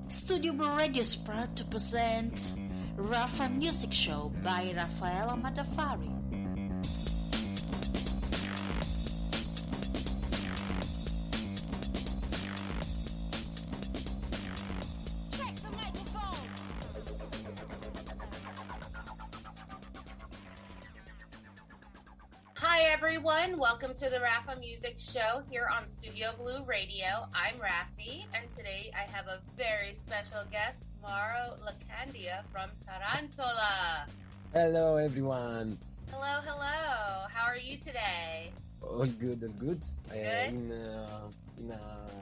Studio Blue Radio is proud to present Raffa Music Show by Raffaela Madaffari. Check the microphone. Hi everyone, welcome to the Raffa Music Show here on Studio Blue Radio. I'm Raffy, and today I have a very special guest, Mauro Lacandia from Tarantola. Hello everyone. Hello, hello. How are you today? All good, all good. Good? In a,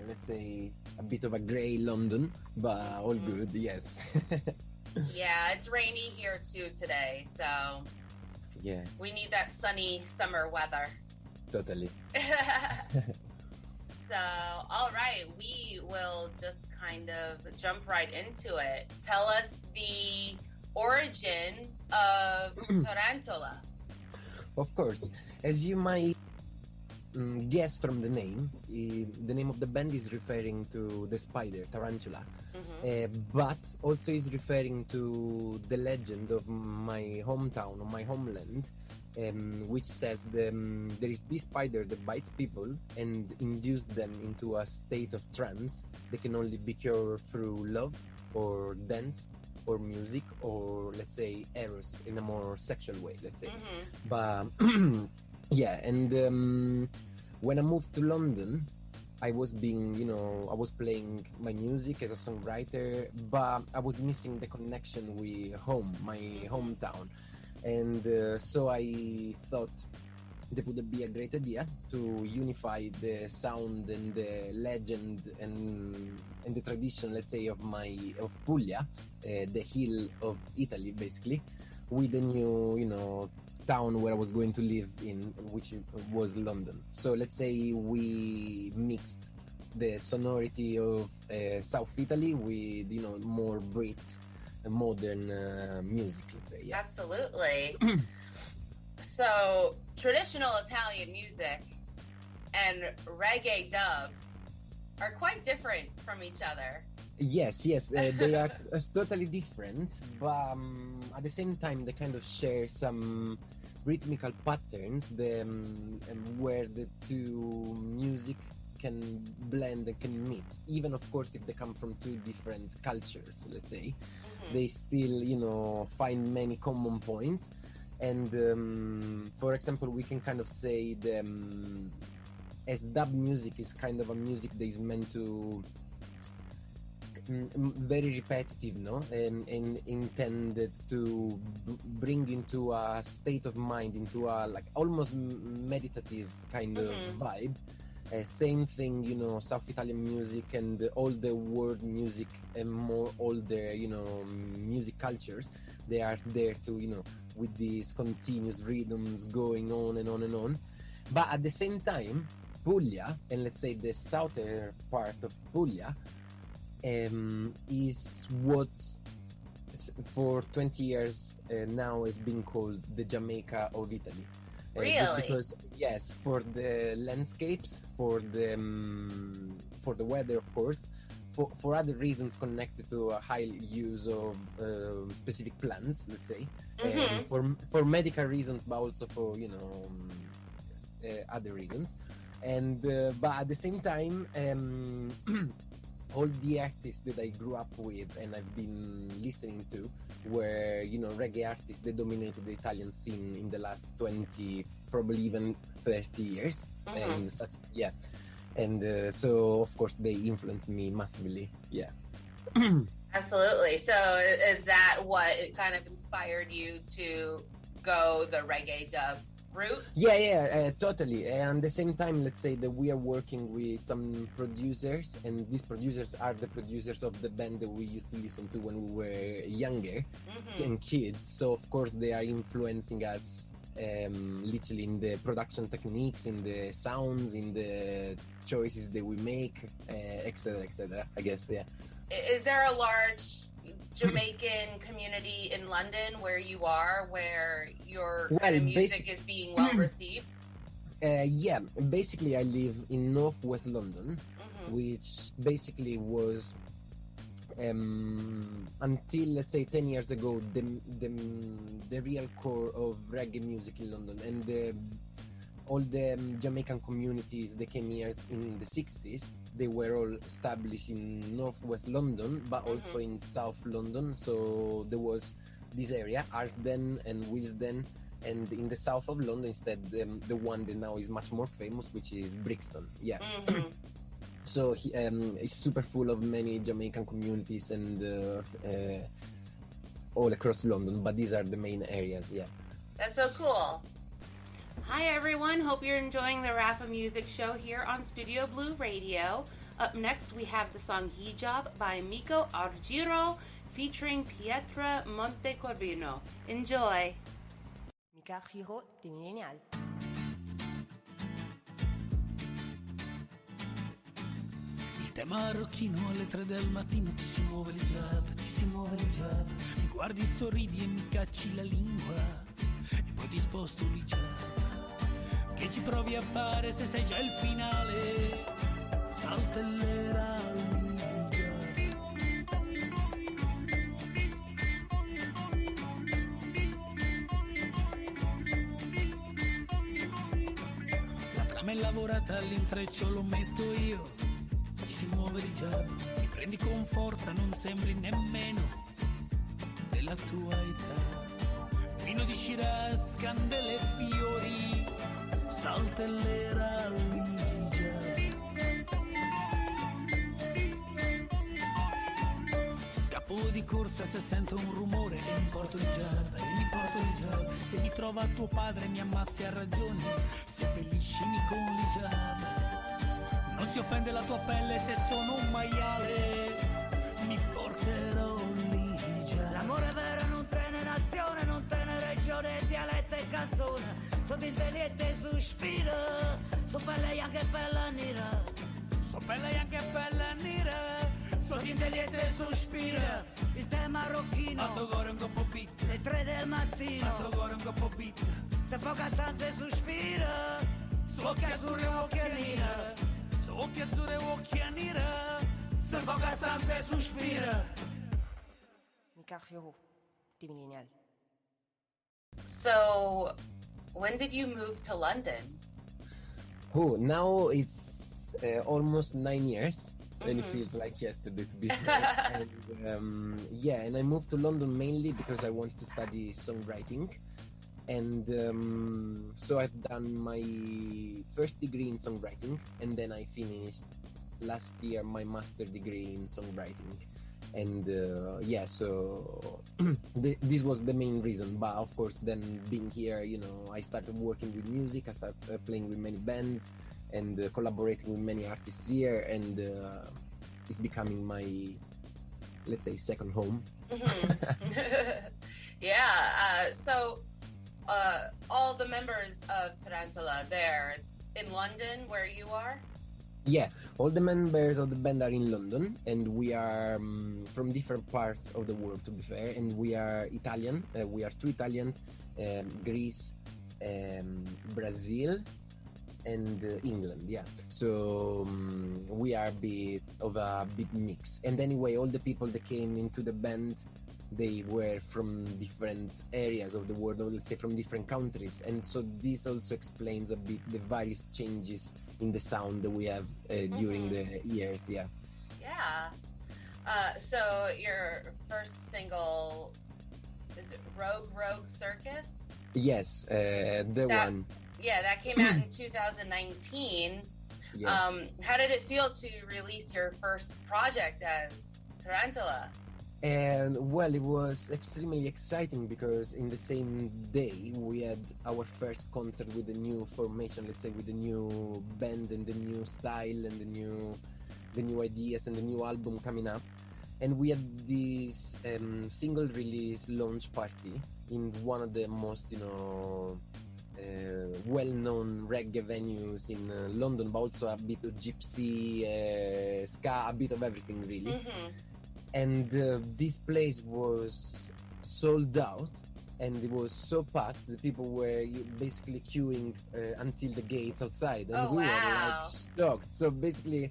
let's say, a bit of a grey London, but all good, yes. Yeah, it's rainy here too today, so Yeah, we need that sunny summer weather. totally. So, all right, we will just kind of jump right into it. Tell us the origin of Tarantola. Of course, as you might guess from the name of the band is referring to the spider, Tarantula, but also is referring to the legend of my hometown, of my homeland, which says there is this spider that bites people and induces them into a state of trance that can only be cured through love or dance or music or, let's say, eros in a more sexual way, let's say. But yeah, and when I moved to London, I was playing my music as a songwriter, but I was missing the connection with home, my hometown. And so I thought that would be a great idea to unify the sound and the legend and the tradition, let's say, of Puglia, the hill of Italy, basically, with a new, town where I was going to live in, which was London. So let's say we mixed the sonority of South Italy with, more Brit, modern music, let's say. Yeah. Absolutely. So, traditional Italian music and reggae dub are quite different from each other. Yes, they are totally different, but at the same time they kind of share some rhythmical patterns where the two music can blend and can meet. Even, of course, if they come from two different cultures, let's say, they still, find many common points. And for example, we can kind of say as dub music is kind of a music that is meant to very repetitive, and intended to bring into a state of mind, into a almost meditative kind of vibe. Same thing, South Italian music and all the world music and more older, music cultures, they are there to, with these continuous rhythms going on and on and on. But at the same time, Puglia, and let's say the southern part of Puglia, is what for 20 years now has been called the Jamaica of Italy. Really? Just because, yes, for the landscapes, for the weather, of course, for other reasons connected to a high use of specific plants, let's say, for medical reasons, but also for other reasons, and but at the same time. All the artists that I grew up with and I've been listening to were, reggae artists that dominated the Italian scene in the last 20, probably even 30 years. And such, yeah. And so, of course, they influenced me massively. Yeah. Absolutely. So is that what kind of inspired you to go the reggae dub route? Yeah, totally. And at the same time, let's say that we are working with some producers, and these producers are the producers of the band that we used to listen to when we were younger and kids. So of course they are influencing us literally in the production techniques, in the sounds, in the choices that we make, etc. I guess, yeah. Is there a large Jamaican community in London where you are, where your kind of music is being well received? Yeah, basically I live in northwest London, which basically was until, let's say, 10 years ago, the real core of reggae music in London, and all the Jamaican communities that came here in the 60s, they were all established in northwest London, but also in south London. So there was this area, Harlesden and Willesden, and in the south of London instead, the one that now is much more famous, which is Brixton. Yeah. So it's super full of many Jamaican communities and all across London, but these are the main areas. Yeah. That's so cool. Hi everyone, hope you're enjoying the Raffa Music Show here on Studio Blue Radio. Up next we have the song Hijab by Miko Argiro featuring Pietra Montecorvino. Enjoy! Miko Argiro di Millennial. Il tè marocchino alle 3 del mattino ti si muove l'hijab, mi guardi, sorridi e mi cacci la lingua e poi ti sposto l'hijab. Che ci provi a fare se sei già il finale? Saltellera l'hijab. La trama è lavorata, all'intreccio lo metto io. Ci si muove l'hijab, mi prendi con forza, non sembri nemmeno della tua età. Vino di Shiraz, candele e fiori, saltellera l'hijab. Scappo di corsa se sento un rumore e mi porto l'hijab, se mi trova tuo padre mi ammazzi a ragione, seppelliscimi con l'hijab. Non si offende la tua pelle se sono un maiale, mi porterò l'hijab. L'amore vero non tiene nazione, non tiene regione, dialetto e canzone. Sono intelligente e sospiro, so bella e anche bella nera. So bella e anche bella nera. Sono intelligente e sospiro, il tè marocchino. A tuo cuore un coppo beat. Le 3 del mattino. A tuo cuore un coppo beat. Se poca stanza e sospiro, su occhi azzurri e occhi nera. Su occhi azzurri e occhi nera. Se poca stanza e sospiro. Miko Argiro di Millennial. So, when did you move to London? Oh, now it's almost 9 years, and it feels like yesterday, to be fair. And, and I moved to London mainly because I wanted to study songwriting, and so I've done my first degree in songwriting, and then I finished last year my master degree in songwriting. And so this was the main reason. But of course, then being here, I started working with music. I started playing with many bands and collaborating with many artists here, and it's becoming my, let's say, second home. Yeah. So all the members of Tarantola there in London, where you are? Yeah, all the members of the band are in London, and we are from different parts of the world, to be fair. And we are Italian. We are 2 Italians, Greece, Brazil, and England. Yeah, so we are a bit of a big mix. And anyway, all the people that came into the band, they were from different areas of the world, or let's say from different countries. And so this also explains a bit the various changes in the sound that we have during the years. Yeah. So your first single, is it Rogue Circus? Yes, one. Yeah, that came out in 2019. Yeah. How did it feel to release your first project as Tarantola? And well, it was extremely exciting because in the same day we had our first concert with the new formation, let's say, with the new band and the new style and the new ideas and the new album coming up. And we had this single release launch party in one of the most well-known reggae venues in London, but also a bit of gypsy, ska, a bit of everything really. And this place was sold out, and it was so packed that people were basically queuing until the gates outside, and we were like shocked. So basically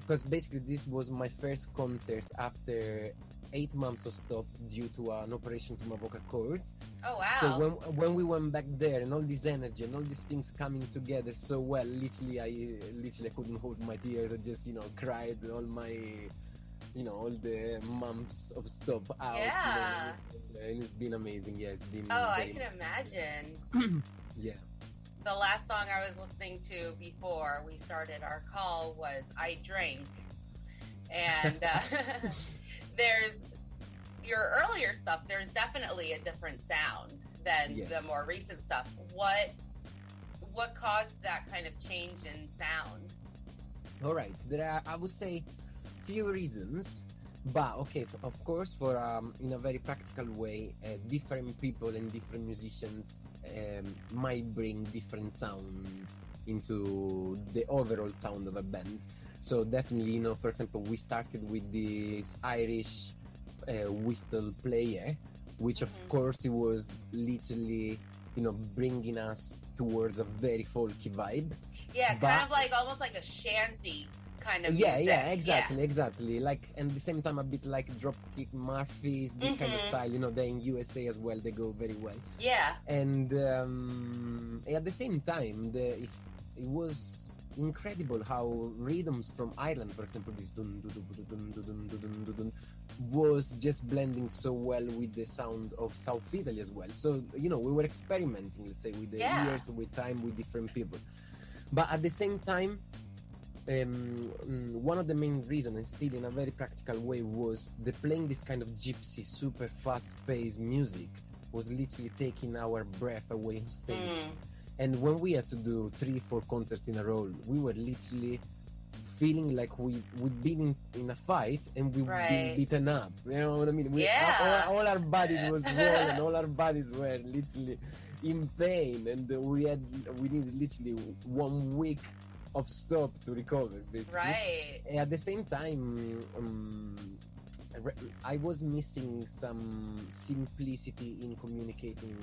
because basically this was my first concert after 8 months of stop due to an operation to my vocal cords. Oh wow! So when we went back there, and all this energy and all these things coming together so well, literally I couldn't hold my tears. I just cried all my all the months of stop out. Yeah. And it's been amazing. Yeah, it's been. Oh, I can imagine. Yeah. The last song I was listening to before we started our call was "I Drank," and there's your earlier stuff. There's definitely a different sound than the more recent stuff. What caused that kind of change in sound? All right, there are, I would say, few reasons, but okay, of course, for in a very practical way, different people and different musicians might bring different sounds into the overall sound of a band. So definitely, for example, we started with this Irish whistle player, which of course it was literally, bringing us towards a very folky vibe. Yeah, kind of like almost like a shanty kind of music. Yeah, exactly. Like, and at the same time, a bit like Dropkick Murphys, this kind of style. They're in USA as well. They go very well. Yeah. And at the same time, it was incredible how rhythms from Ireland, for example, this dun dun dun dun dun dun dun dun dun, was just blending so well with the sound of South Italy as well. So we were experimenting, let's say, with the years, with time, with different people. But at the same time, one of the main reasons, and still in a very practical way, was the playing this kind of gypsy, super fast-paced music was literally taking our breath away on stage. And when we had to do 3-4 concerts in a row, we were literally feeling like we'd been in a fight and we'd been beaten up. You know what I mean? All our bodies was swollen, all our bodies were literally in pain, and we needed literally 1 week of stop to recover, basically. Right. And at the same time, I was missing some simplicity in communicating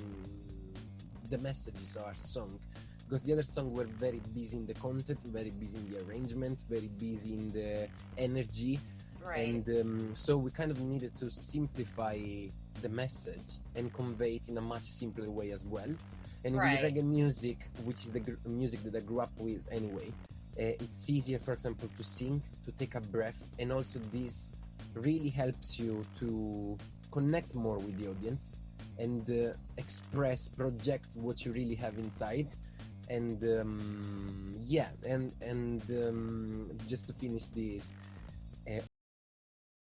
the messages of our song, because the other songs were very busy in the content, very busy in the arrangement, very busy in the energy. Right. And so we kind of needed to simplify the message and convey it in a much simpler way as well. And with reggae music, which is the music that I grew up with anyway, it's easier, for example, to sing, to take a breath, and also this really helps you to connect more with the audience and express, project what you really have inside. And just to finish this,